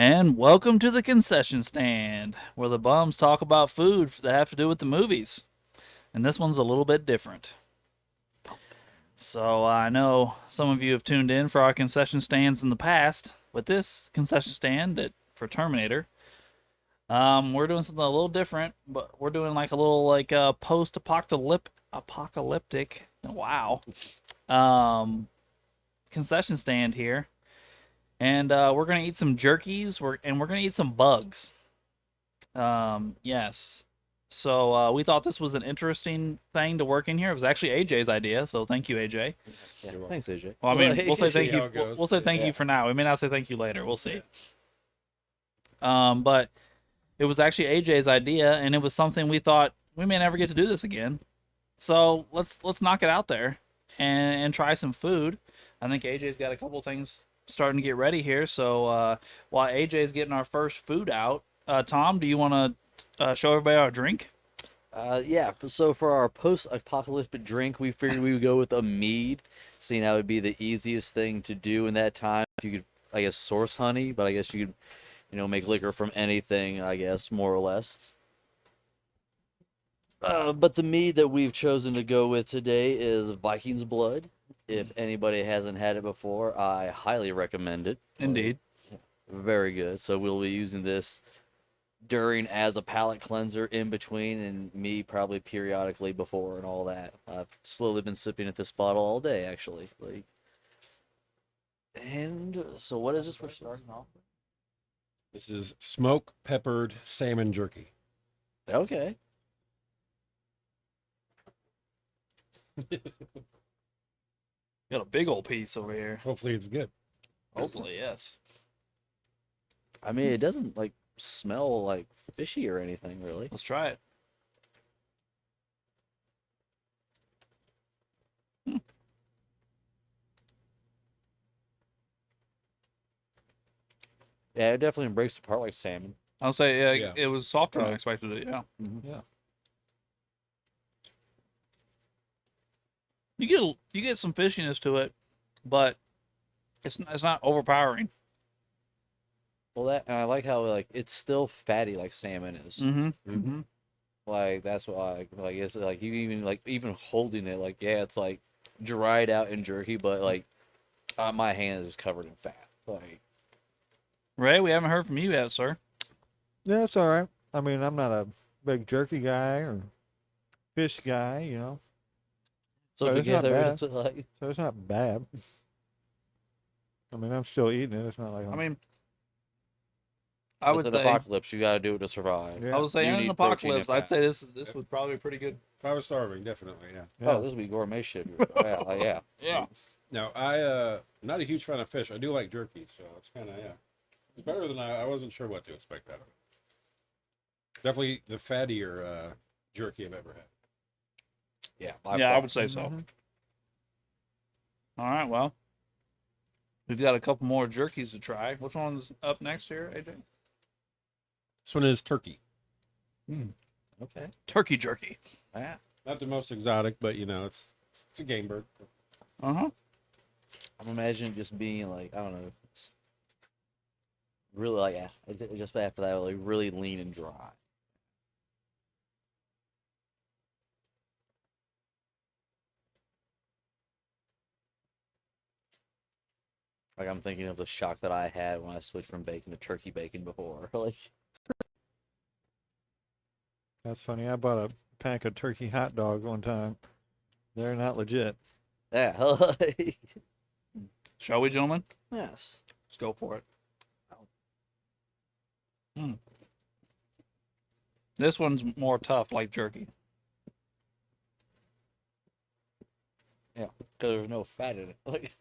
And welcome to the concession stand, where the bums talk about food that have to do with the movies. And this one's a little bit different. So I know some of you have tuned in for our concession stands in the past, but this concession stand for Terminator, we're doing something a little different. But we're doing like a little apocalyptic. Wow. Um, concession stand here, and we're gonna eat some jerkies. We're gonna eat some bugs. Yes. So we thought this was an interesting thing to work in here. It was actually AJ's idea, so thank you, AJ. Yeah, thanks, AJ. Well, I mean, we'll say See thank how you. it goes. We'll say thank you for now. We may not say thank you later. We'll see. But it was actually AJ's idea, and it was something we thought we may never get to do this again. So let's knock it out there and try some food. I think AJ's got a couple things starting to get ready here. So while AJ's getting our first food out, Tom, do you want to show everybody our drink? Yeah. So for our post-apocalyptic drink, we figured we would go with a mead, seeing how it would be the easiest thing to do in that time. If you could, I guess, source honey, but I guess you could, make liquor from anything. I guess more or less. But the mead that we've chosen to go with today is Viking's Blood. If anybody hasn't had it before, I highly recommend it. Indeed. Very good. So we'll be using this during as a palate cleanser in between, and me probably periodically before and all that. I've slowly been sipping at this bottle all day, actually. And so what is this we're starting off with? This is smoke peppered salmon jerky. Okay. Got a big old piece over here. Hopefully it's good. Hopefully, yes. I mean, it doesn't smell like fishy or anything, really. Let's try it. Yeah, it definitely breaks apart like salmon. I'll say Yeah. it was softer than I expected it. Yeah. Yeah. You get some fishiness to it, but it's not overpowering. Well, and I like how it's still fatty like salmon is. Mm-hmm. That's what it's like you even holding it it's dried out in jerky, but my hand is covered in fat. Ray, we haven't heard from you yet, sir. Yeah, it's all right. I mean, I'm not a big jerky guy or fish guy, So But it's not together bad. it's like so it's not bad. I mean, I'm still eating it. It's not like I I'm, mean, I would with say an apocalypse, you got to do it to survive. Yeah. I would say You in an need protein apocalypse, and I'd fat. say this was probably pretty good. If I was starving, definitely, yeah. yeah. Oh, this would be gourmet shit. Yeah. Yeah. Now, I'm not a huge fan of fish. I do like jerky, so it's kind of, yeah. It's better than I wasn't sure what to expect out of it. Definitely the fattier jerky I've ever had. Yeah. I would say so. Mhm. All right, well, we've got a couple more jerkies to try. Which one's up next here, AJ? This one is turkey. Okay. Turkey jerky. Yeah. Not the most exotic, but, it's a game bird. Uh-huh. I'm imagining just being I don't know, really just after that, really lean and dry. I'm thinking of the shock that I had when I switched from bacon to turkey bacon before. That's funny. I bought a pack of turkey hot dogs one time. They're not legit. Yeah. Shall we, gentlemen? Yes. Let's go for it. This one's more tough, like jerky. Yeah. Because there's no fat in it.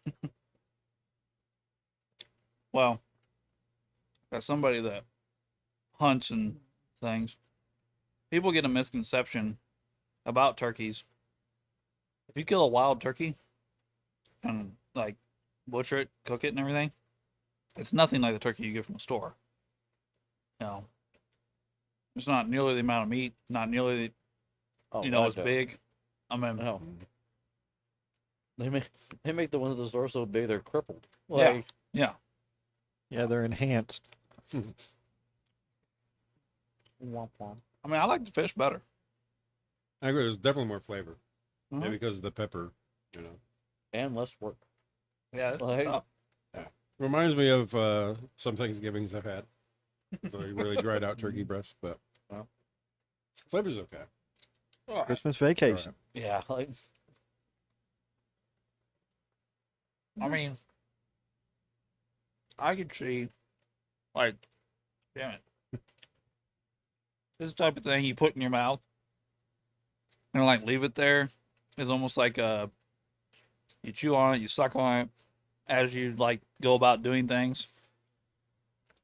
Well, as somebody that hunts and things, people get a misconception about turkeys. If you kill a wild turkey and butcher it, cook it, and everything, it's nothing like the turkey you get from a store. It's not nearly the amount of meat, not nearly Oh, it's big. I mean, No. They make the ones at the store so big they're crippled. Yeah. Yeah, they're enhanced. Womp womp. I mean, I like the fish better. I agree. There's definitely more flavor. Mhm. Yeah, because of the pepper, you know. And less work. Yeah, it's Like- tough. Reminds me of some Thanksgivings I've had. So you really dried out turkey breast, but Well. flavor's okay. Oh, Christmas vacation. Yeah, like I mean, I could see, like, damn it. This is the type of thing you put in your mouth and, like, leave it there. It's almost like you chew on it, you suck on it as you, like, go about doing things.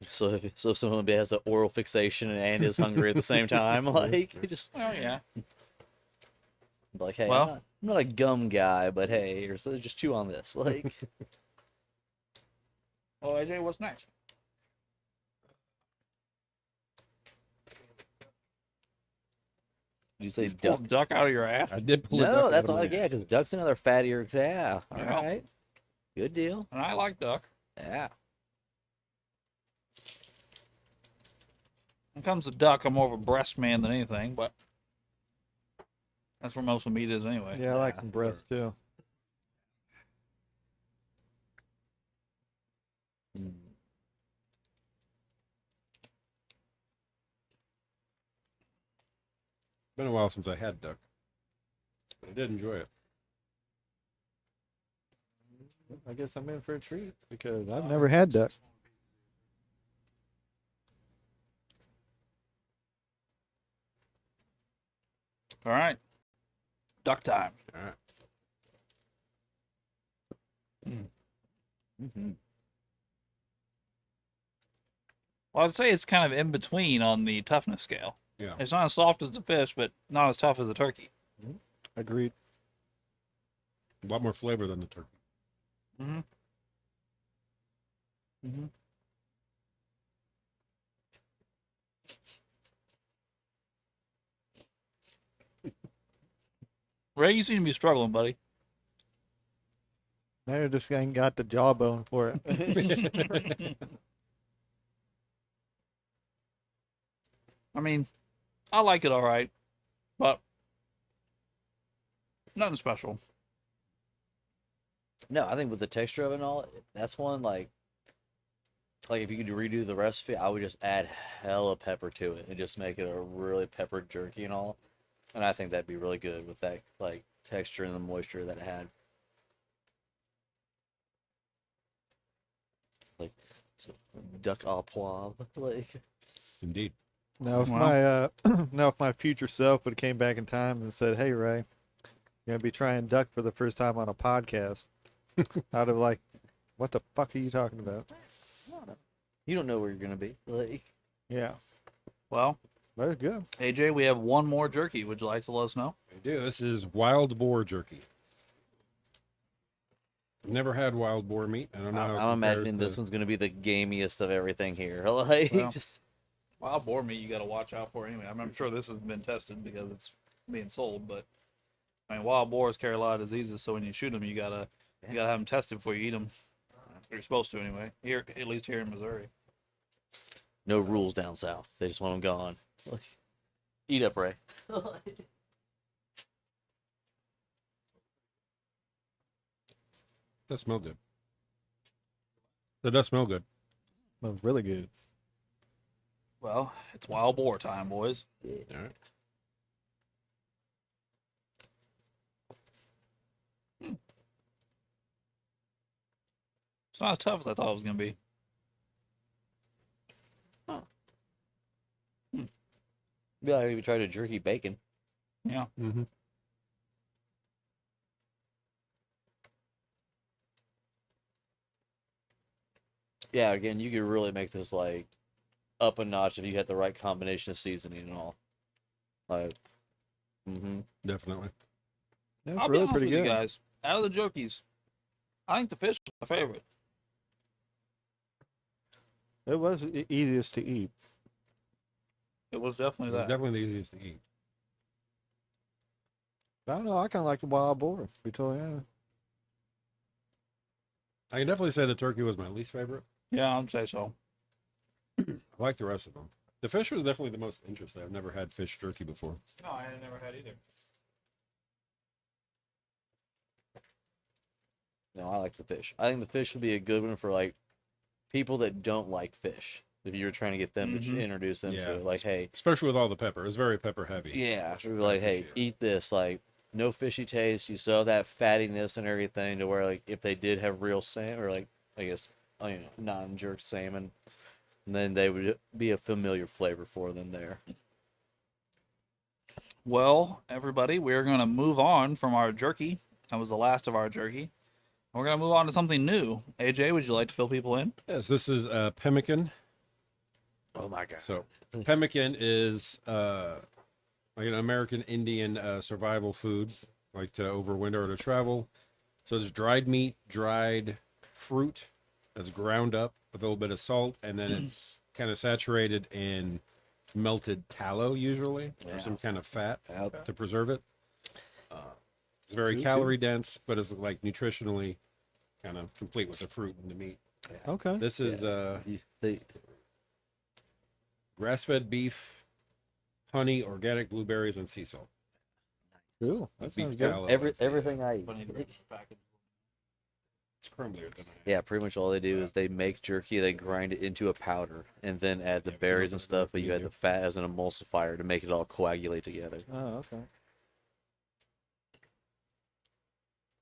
so if someone has an oral fixation and is hungry at the same time, like you just Oh, yeah. like, hey, Well- I'm not a gum guy, but hey, just chew on this. Like Well, AJ, what's next? did you say Pull a duck? duck out of your ass? I did pull a duck No, out that's of all. my Yeah, ass. because duck's another fattier. Yeah, all Yeah. right, good deal. And I like duck. Yeah, When it comes to duck, I'm more of a breast man than anything, but that's where most of the meat is anyway. Yeah, I like some breasts too. Mm. Been a while since I had duck, but I did enjoy it. I guess I'm in for a treat because I've never had duck. All right. Duck time. All right. Mm-hmm. Well, I'd say it's kind of in between on the toughness scale. Yeah. It's not as soft as the fish, but not as tough as a turkey. Agreed. A lot more flavor than the turkey. Mm-hmm. Mm-hmm. Ray, you seem to be struggling, buddy. Now you just ain't got the jawbone for it. I mean, I like it all right, but nothing special. No, I think with the texture of it and all, that's one like if you could redo the recipe, I would just add hella pepper to it and just make it a really peppered jerky and all. And I think that'd be really good with that like texture and the moisture that it had. Like so duck au poivre, like Indeed. Now if Wow. my now if my future self would have came back in time and said, "Hey Ray, you're gonna be trying duck for the first time on a podcast," I'd have like, "What the fuck are you talking about?" you don't know where you're gonna be. Like Yeah, Well, but it's good. AJ, we have one more jerky. Would you like to let us know? I do. This is wild boar jerky. Never had wild boar meat. I don't know. how it I'm compares imagining to- this one's gonna be the gamiest of everything here. Like Well. just Wild boar meat, you got to watch out for anyway. I'm sure this has been tested because it's being sold, but I mean, wild boars carry a lot of diseases, so when you shoot them, you gotta have them tested before you eat them. You're supposed to anyway. Here, at least here in Missouri. no rules down south. They just want them gone. Like, eat up, Ray. Does smell good. That does smell good. Smells really good. Well, it's wild boar time, boys. All right. It's not as tough as I thought it was gonna be. Yeah, I even tried a jerky bacon. Yeah. Mm-hmm. Yeah, again, you could really make this like up a notch if you had the right combination of seasoning and all. Like, Definitely. That's I'll be really honest pretty with good. you guys. Out of the jerkies, I think the fish is my favorite. It was the easiest to eat. It was definitely It's that. definitely the easiest to eat. I don't know. I kind of like the wild boar. To be totally honest. I can definitely say the turkey was my least favorite. Yeah, I'd say so. I like the rest of them. The fish was definitely the most interesting. I've never had fish jerky before. No, I never had either. No, I like the fish. I think the fish would be a good one for like people that don't like fish. If you were trying to get them to introduce them to it, like, hey, especially with all the pepper, it's very pepper heavy. yeah, which we'd be I like, hey, appreciate. eat this. Like, no fishy taste. You still have that fattiness and everything to where, like, if they did have real salmon or like, I guess, non-jerk salmon, then they would be a familiar flavor for them there. Well, everybody, we're going to move on from our jerky. That was the last of our jerky. We're going to move on to something new. AJ, would you like to fill people in? Yes, this is pemmican. Oh my god! So pemmican is like an American Indian survival food, like to overwinter or to travel. So it's dried meat, dried fruit that's ground up with a little bit of salt, and then it's kind of saturated in melted tallow, usually, or some kind of fat to preserve it. It's very calorie dense, but it's like nutritionally kind of complete with the fruit and the meat. Okay. This is They, grass-fed beef, honey, organic blueberries, and sea salt. Cool. Beef That sounds good. tallow is the, everything I eat. It's crumblier than I Yeah, pretty much all they do is they make jerky, they grind it into a powder, and then add the berries and stuff, but you add the fat as an emulsifier to make it all coagulate together. Oh, okay.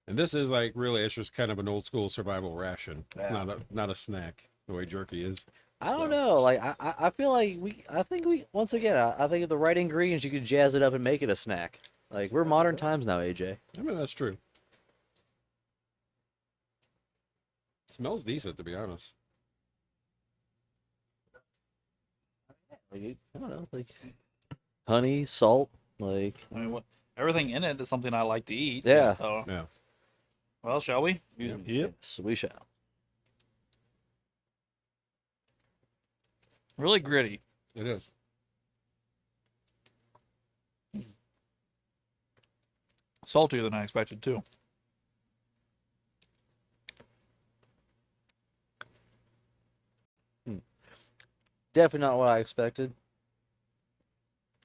And this is like really, it's just kind of an old school survival ration. It's Yeah. not a snack the way jerky is. I don't So- know. Like I feel like I think we once again I think of the right ingredients you could jazz it up and make it a snack. Like we're modern times now, AJ. I mean, that's true. Smells decent, to be honest. Like, I don't know, like honey, salt, like I mean, everything in it is something I like to eat. Yeah. So, Yeah. well, shall we? Yeah. Yep. yes, we shall. Really gritty. It is. Saltier than I expected, too. Definitely not what I expected.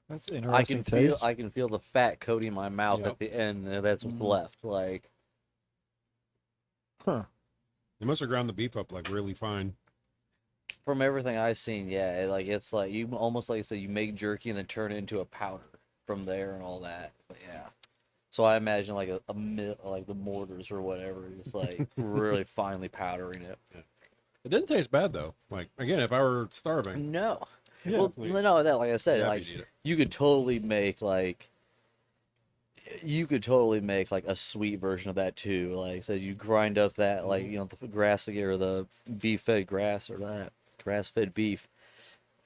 That's I interesting can taste. feel the fat coating my mouth Yep. at the end, and that's what's left. Like Huh. They must have ground the beef up like really fine. from everything I've seen, yeah, it's like you almost like you said, you make jerky and then turn it into a powder from there and all that. But yeah. So I imagine like like the mortars or whatever, just like really finely powdering it. It didn't taste bad though. Like again, if I were starving, No. Yeah. Well, definitely- no, that like I said, Yeah, like I'd eat it. you could totally make like a sweet version of that too. Like so you grind up that like the grass or the beef fed grass or that grass fed beef,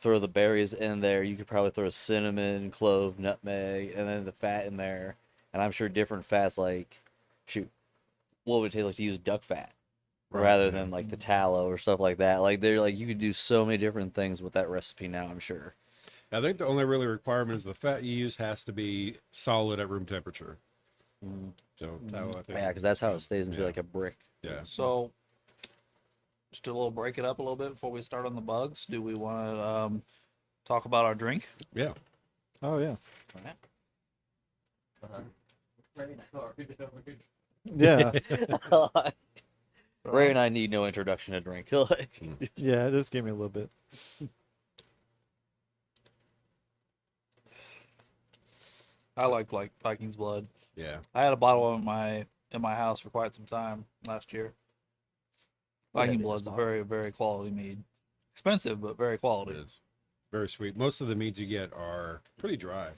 throw the berries in there. You could probably throw cinnamon, clove, nutmeg, and then the fat in there. And I'm sure different fats like shoot, what would it taste like to use duck fat? Right, Rather yeah. than like the tallow or stuff like that. Like they're like you could do so many different things with that recipe now, I'm sure. I think the only really requirement is the fat you use has to be solid at room temperature. So tallow, I think. Yeah, because that's how it stays into Yeah. like a brick. Yeah. So, just a little break it up a little bit before we start on the bugs. Do we want to talk about our drink? Yeah. Oh yeah. Yeah. Ray and I need no introduction to drink. Like, Yeah. Just give me a little bit. I like Viking's blood. Yeah. I had a bottle in my house for quite some time last year. Viking blood's a very, very quality mead. Expensive, but very It quality. is. Very sweet. Most of the meads you get are pretty dry.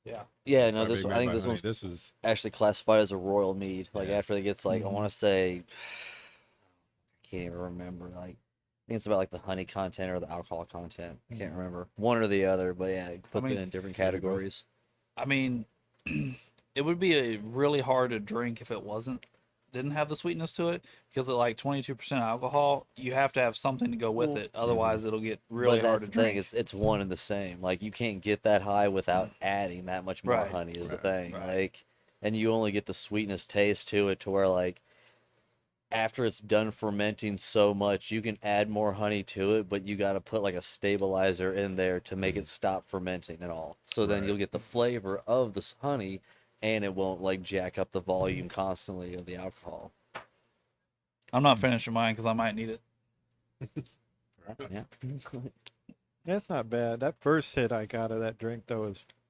Yeah. yeah, no, By this being I made think by this honey. one's This is actually classified as a royal mead. Like Yeah. after it gets like I want to say, I can't even remember. Like I think it's about like the honey content or the alcohol content. I can't remember one or the other, but yeah, it puts mean, it in different maybe both. categories. I mean, it would be really hard to drink if it didn't have the sweetness to it, because at like 22% alcohol, you have to have something to go with it. Otherwise, it'll get really but hard that's to the thing. drink. It's one and the same. Like you can't get that high without adding that much more Right, honey. Is the right, thing. right. Like, and you only get the sweetness taste to it to where like after it's done fermenting so much, you can add more honey to it, but you got to put like a stabilizer in there to make it stop fermenting at all. So then Right. you'll get the flavor of this honey, and it won't like jack up the volume constantly of the alcohol. I'm not finishing mine because I might need it. Yeah. That's not bad. That first hit I got of that drink though it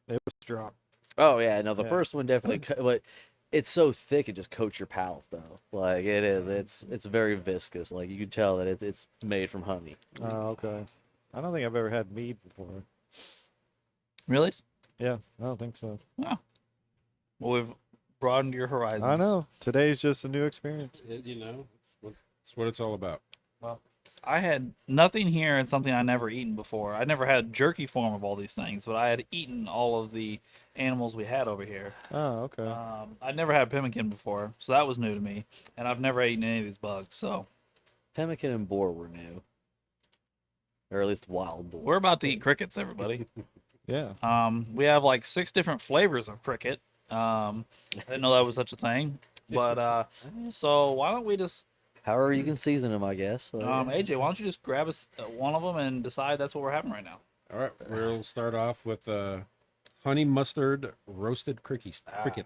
was strong. Oh yeah, no, the Yeah. first one definitely, but it's so thick it just coats your palate though. Like it is, it's very viscous. Like you can tell that it's made from honey. Oh, okay. I don't think I've ever had mead before. Really? Yeah, I don't think so. Well, we've broadened your horizons. I know. Today's just a new experience. You know, it's what it's all about. I had nothing here and something I never eaten before. I never had jerky form of all these things, but I had eaten all of the animals we had over here. Oh, okay. I'd never had pemmican before, so that was new to me, and I've never eaten any of these bugs. So Pemmican and boar were new, or at least wild boar. we're about to eat crickets, everybody. Yeah. We have like 6 different flavors of cricket. I didn't know that was such a thing, but so why don't we just However you can season them, I guess. AJ, why don't you just grab us one of them and decide that's what we're having right now? All right, we'll start off with honey mustard roasted cricket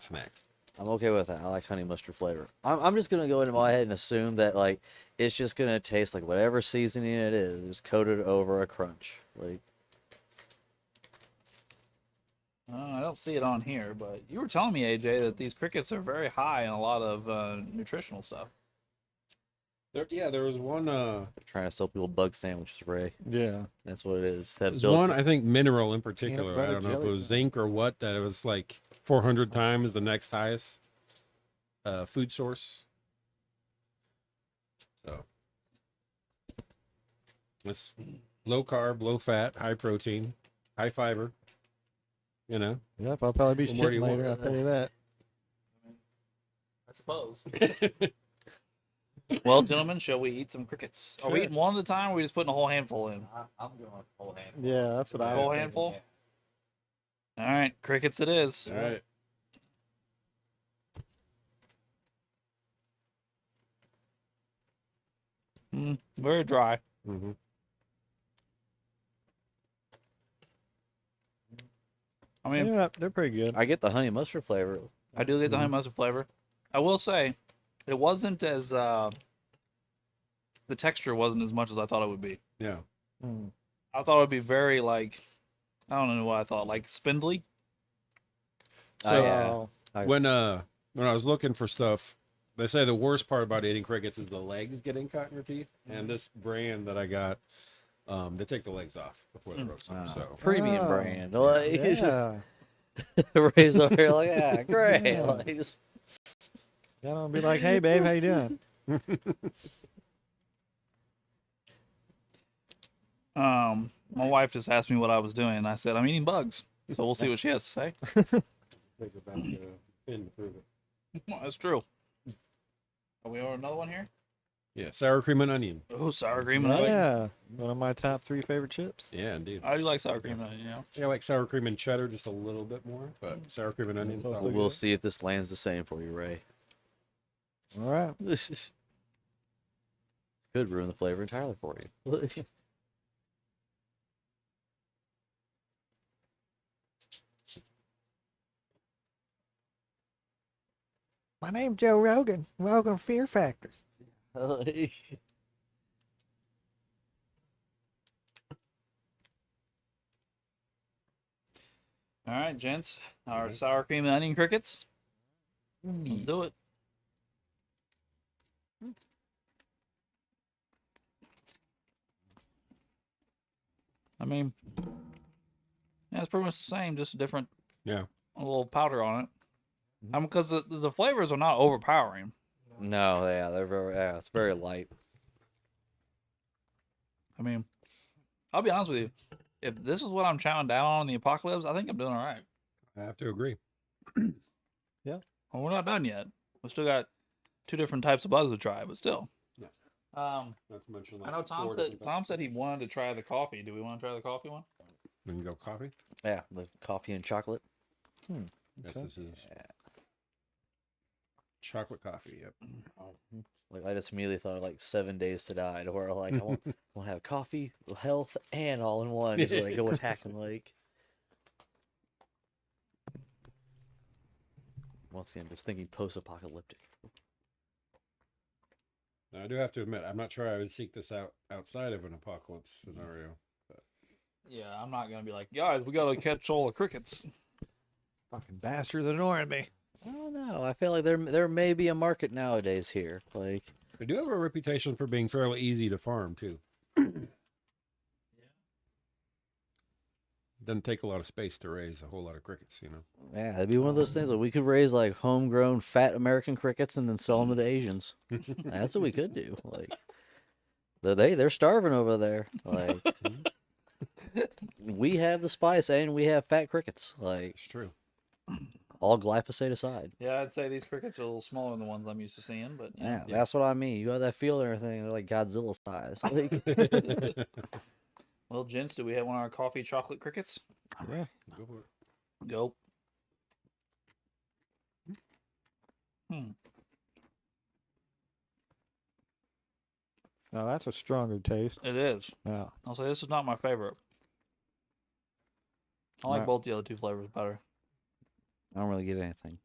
snack. I'm okay with that. I like honey mustard flavor. I'm just gonna go into my head and assume that like it's just gonna taste like whatever seasoning it is coated over a crunch. Like I don't see it on here, but you were telling me, AJ, that these crickets are very high in a lot of nutritional stuff. There was one. they're trying to sell people bug sandwiches, Ray. Yeah. That's what it is. That There's built- one, I think, mineral in particular. I butter don't know if it jelly was zinc or what. That it was like 400 times the next highest food source. So it's low carb, low fat, high protein, high fiber. You know. Yep, I'll probably be Well, where do shitting you want later, I'll it? tell you that. I suppose. Well, gentlemen, shall we eat some crickets? Are we Sure. eating one at a time, or are we just putting a whole handful in? I'm going full hand. Yeah, that's what I A was whole thinking. handful? All right, crickets it is. All right. Very dry. Mm-hmm. I mean, Yeah, they're pretty good. I get the honey mustard flavor. I do get the honey mustard flavor. I will say, it wasn't as the texture wasn't as much as I thought it would be. Yeah. Mm. I thought it would be very like, I don't know what I thought, like spindly. So Oh, when I was looking for stuff, they say the worst part about eating crickets is the legs getting caught in your teeth. And this brand that I got, they take the legs off before they roast them. So Premium Oh, brand. Like, it's just yeah. Ray's over here like, yeah, great. Yeah. Like, just- Y'all don't be like, hey, babe, how you doing? My wife just asked me what I was doing, and I said I'm eating bugs. So we'll see what she has to say. take it back to pin to prove it. Well, that's true. Are we on another one here? Yeah, sour cream and onion. Oh, sour cream and onion. Yeah, one of my top 3 favorite chips. Yeah, indeed. I do like sour cream and onion. You know. Yeah, I like sour cream and cheddar just a little bit more, but sour cream and onion. That's also solid. we'll see if this lands the same for you, Ray. All right. Could ruin the flavor entirely for you. My name's Joe Rogan. Welcome to Fear Factor. All right, gents. Our sour cream and onion crickets. Let's do it. I mean, yeah, it's pretty much the same, just a different, Yeah. a little powder on it. Because the flavors are not overpowering. No, yeah, they're very, yeah, it's very light. I mean, I'll be honest with you. If this is what I'm chowing down on in the apocalypse, I think I'm doing all right. I have to agree. Well, we're not done yet. We still got 2 different types of bugs to try, but still. Yeah. Um, Not to mention, I know Tom said he wanted to try the coffee. Do we want to try the coffee one? We can go coffee. Yeah, the coffee and chocolate. Yes, Okay. this is chocolate coffee. Yep. Like I just immediately thought of like 7 Days to Die, to where like I want to have coffee, health, and all in one. Just like go attacking like. Once again, just thinking post-apocalyptic. Now, I do have to admit, I'm not sure I would seek this out outside of an apocalypse scenario. Yeah, I'm not gonna be like, guys, we gotta catch all the crickets. Fucking bastards annoying me. I don't know. I feel like there may be a market nowadays here. Like, They do have a reputation for being fairly easy to farm, too. Doesn't take a lot of space to raise a whole lot of crickets, you know. yeah, it'd be one of those things. Like we could raise like homegrown fat American crickets and then sell them to the Asians. That's what we could do. Like, they're starving over there. Like, we have the spice and we have fat crickets. Like, It's true. all glyphosate aside. Yeah, I'd say these crickets are a little smaller than the ones I'm used to seeing, but you know. Yeah, that's what I mean. You got that feel and everything. They're like Godzilla size. Like, Well, gents, do we have one of our coffee chocolate crickets? Yeah. Go for it. Go. Hmm. Now that's a stronger taste. It is. Yeah. I'll say this is not my favorite. I like Right. both the other two flavors better. I don't really get anything.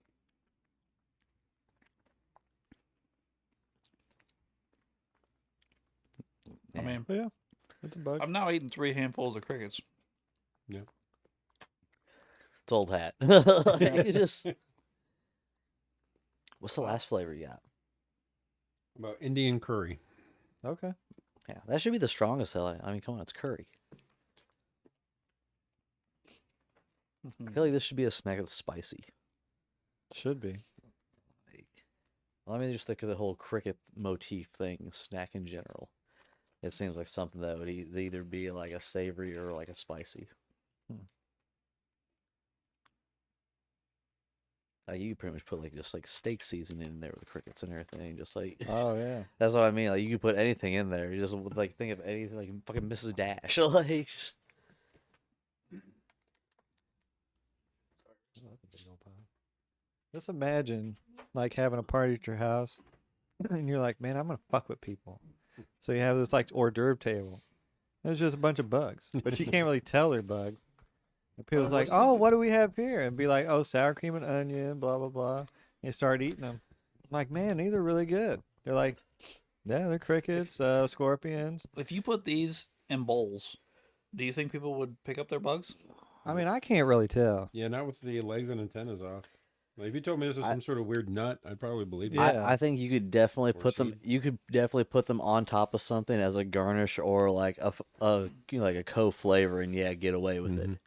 I mean, But yeah. It's a bug. I've now eaten 3 handfuls of crickets. Yeah. It's old hat. You just... What's the last flavor you got? About Indian curry. Okay. Yeah, that should be the strongest. I mean, come on, it's curry. I feel like this should be a snack that's spicy. Should be. Like, let me just think of the whole cricket motif thing, snack in general. It seems like something that would either be like a savory or like a spicy. You could pretty much put like just like steak seasoning in there with the crickets and everything. Just like Oh yeah. that's what I mean. Like you could put anything in there. You just like think of anything like fucking Mrs. Dash. Like just... Just imagine like having a party at your house and you're like, man, I'm gonna fuck with people. So you have this like hors d'oeuvre table. There's just a bunch of bugs. But you can't really tell they're bugs. And people's like, oh, what do we have here? And be like, oh, sour cream and onion, blah blah blah. And you start eating them. I'm like, man, these are really good. They're like, yeah, they're crickets, scorpions. If you put these in bowls, do you think people would pick up their bugs? I mean, I can't really tell. Yeah, not with the legs and antennas off. Like, if you told me this was some sort of weird nut, I'd probably believe you. Yeah. I think you could definitely Or put them. seed. You could definitely put them on top of something as a garnish or like a you know, like a co-flavor, and yeah, get away with it.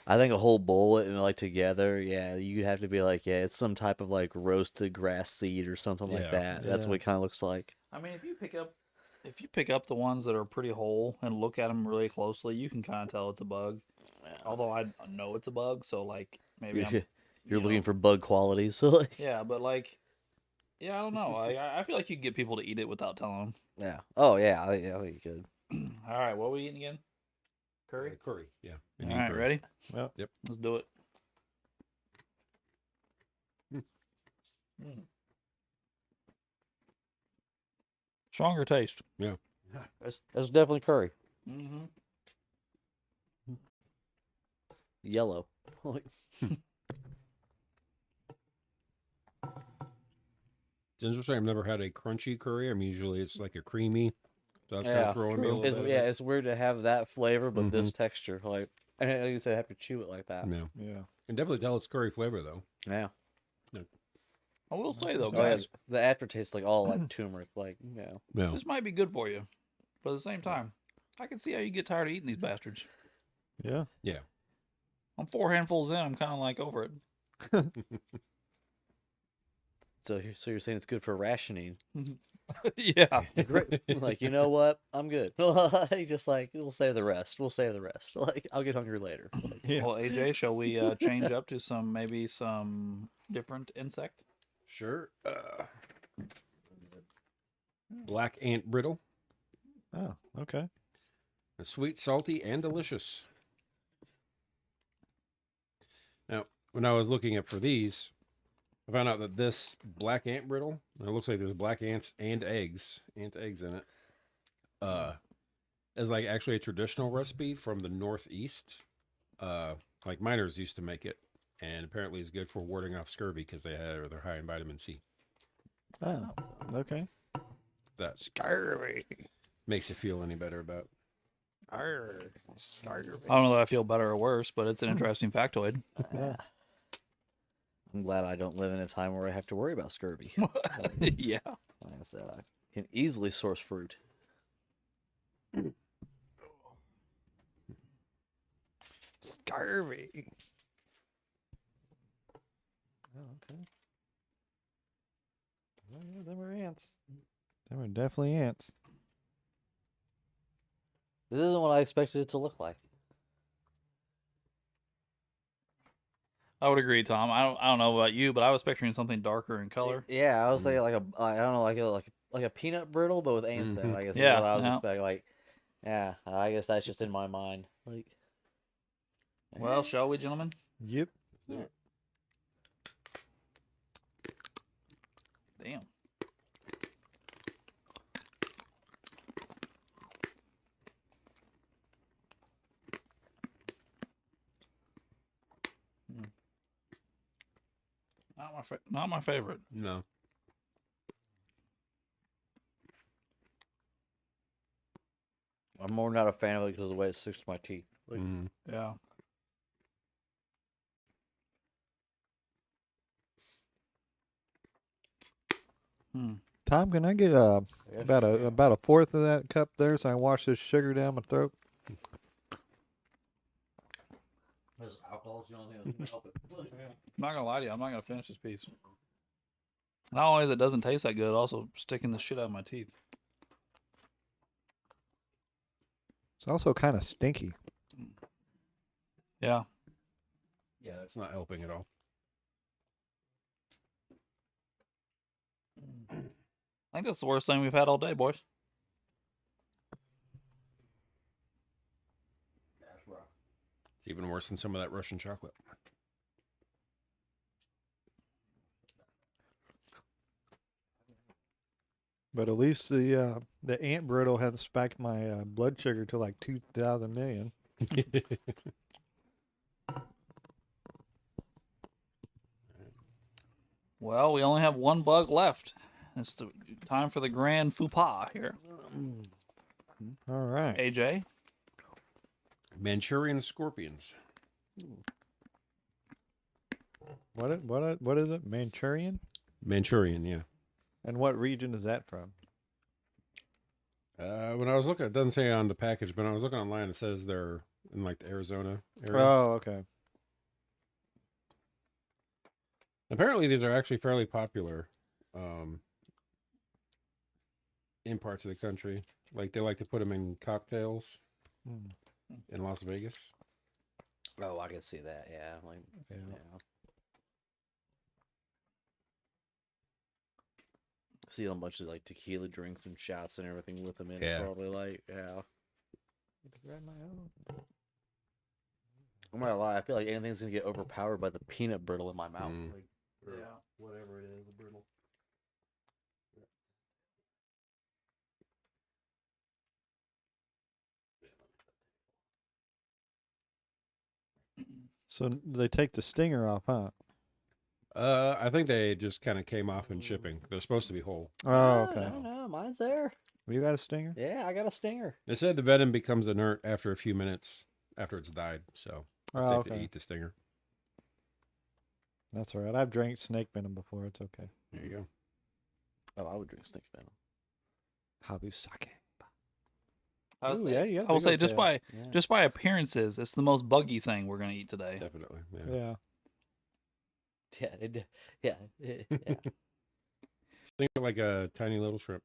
I think a whole bowl and like together, yeah, you'd have to be like, yeah, it's some type of like roasted grass seed or something like Yeah. that. That's what it kind of looks like. I mean, if you pick up the ones that are pretty whole and look at them really closely, you can kind of tell it's a bug. Although I know it's a bug, so like maybe I'm You're you looking know. for bug qualities, so like, Yeah, but like, yeah, I don't know. I feel like you could get people to eat it without telling them. yeah. Oh yeah, I think you could. All right, what are we eating again? Curry. Curry, yeah. All right, ready? Well, Let's do it. Stronger taste. Yeah. That's definitely curry. Mm-hmm. Yellow. Like, It's interesting. I've never had a crunchy curry. I mean, usually it's like a creamy. So that's kind Yeah, of throwing me a little it's, bit. yeah, it's weird to have that flavor, but this texture, like, and like you said, have to chew it like that. Yeah. yeah. Can definitely tell it's curry flavor, though. Yeah. I will say though, Oh, yeah, guys, the aftertaste like all like turmeric, like yeah. Yeah. this might be good for you, but at the same time, I can see how you get tired of eating these bastards. Yeah. Yeah. I'm 4 handfuls in. I'm kind of like over it. So you're saying it's good for rationing? Yeah. Like, you know what? I'm good. Like, just like we'll save the rest. We'll save the rest. Like I'll get hungry later. Like, Yeah. Well, AJ, shall we change up to maybe some different insect? Sure. Black ant brittle. Oh, okay. It's sweet, salty, and delicious. Now, when I was looking up for these, I found out that this black ant brittle, it looks like there's black ants and eggs, ant eggs in it, is like actually a traditional recipe from the Northeast. Like miners used to make it, and apparently it's good for warding off scurvy because they're high in vitamin C. Oh, okay. That Scurvy. makes you feel any better about. Scurvy. I don't know that I feel better or worse, but it's an interesting factoid. Yeah. I'm glad I don't live in a time where I have to worry about scurvy. Yeah. Like I said, I can easily source fruit. Scurvy. Oh, okay. Oh, yeah, them are ants. Them are definitely ants. This isn't what I expected it to look like. I would agree, Tom. I don't know about you, but I was picturing something darker in color. Yeah, I was thinking like I don't know, like a peanut brittle, but with ants in it. I guess Yeah, is what I was yeah. expecting. Like, yeah, I guess that's just in my mind. Like, Well, shall we, gentlemen? Yep. Damn. Not my favorite. No. I'm more not a fan of it because of the way it sticks to my teeth. Like, Yeah. Tom, can I get about a fourth of that cup there so I can wash this sugar down my throat? This alcohol's the only thing that's gonna help it. I'm not gonna lie to you. I'm not gonna finish this piece. Not only is it doesn't taste that good, also sticking the shit out of my teeth. It's also kind of stinky. Yeah. Yeah, that's not helping at all. I think that's the worst thing we've had all day, boys. It's even worse than some of that Russian chocolate. But at least the ant brittle hasn't spiked my blood sugar to like 2,000 million. Well, we only have one bug left. It's the time for the grand faux pas here. All right. AJ, Manchurian scorpions. What is it? Manchurian? Manchurian, yeah. And what region is that from? When I was looking, it doesn't say on the package, but when I was looking online, it says they're in like the Arizona area. Oh, okay. Apparently, these are actually fairly popular in parts of the country. Like they like to put them in cocktails in Las Vegas. Oh, I can see that. Yeah, like Yeah. See a bunch of like tequila drinks and shots and everything with them in Yeah. it. Probably like, yeah. Grab my own. I'm not gonna lie. I feel like anything's gonna get overpowered by the peanut brittle in my mouth. Mm. Like, or whatever it is, the brittle. So they take the stinger off, huh? I think they just kind of came off in shipping. They're supposed to be whole. Oh, okay. No, mine's there. You got a stinger? Yeah, I got a stinger. They said the venom becomes inert after a few minutes after it's died, so Oh, they have to okay. eat the stinger. That's all right. I've drank snake venom before. It's okay. There you go. Oh, I would drink snake venom. Habusake. I Ooh, would yeah, say, you got a I will big say old just tail. by Yeah. just by appearances, it's the most buggy thing we're gonna eat today. Definitely. Yeah. Yeah. Yeah, yeah. Think of like a tiny little shrimp.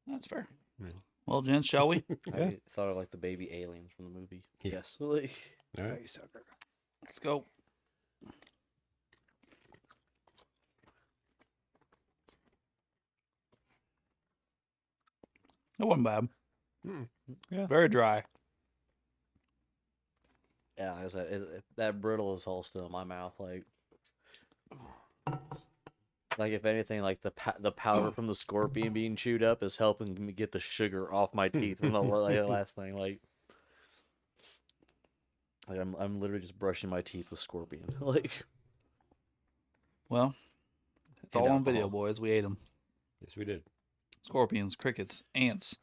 That's fair. Yeah. Well, gents, shall we? Yeah. I thought of like the baby aliens from the movie. Yeah. Yes. Like, All right. Let's go. That wasn't bad. Yeah. Very dry. yeah, like I said, that brittle is all still in my mouth. Like, Like if anything, like the powder from the scorpion being chewed up is helping me get the sugar off my teeth from the last thing. Like I'm literally just brushing my teeth with scorpion. Like Well, it's and all on video, alcohol. boys. We ate them. Yes, we did. Scorpions, crickets, ants,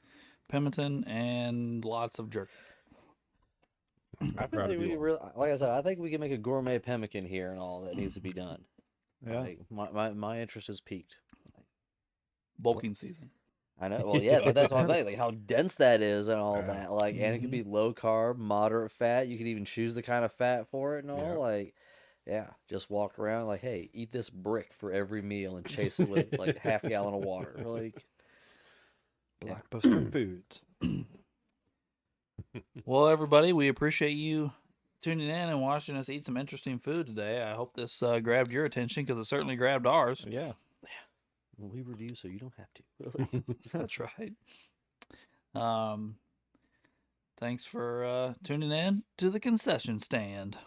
pemmican, and lots of jerky. I feel Proud like of we you could all. really, like I said, I think we can make a gourmet pemmican here and all that needs to be done. Yeah. Like my interest is peaked. Bulking season. I know. Well, yeah, but that's what I'm saying. Like how dense that is and all Yeah. that. Like, and it could be low carb, moderate fat. You could even choose the kind of fat for it and all. Yeah. Like, yeah, just walk around like, hey, eat this brick for every meal and chase it with like half gallon of water. Like, Blockbuster Foods. Well, everybody, we appreciate you tuning in and watching us eat some interesting food today. I hope this grabbed your attention because it certainly grabbed ours. Yeah. we review so you don't have to. That's right. Thanks for tuning in to the concession stand.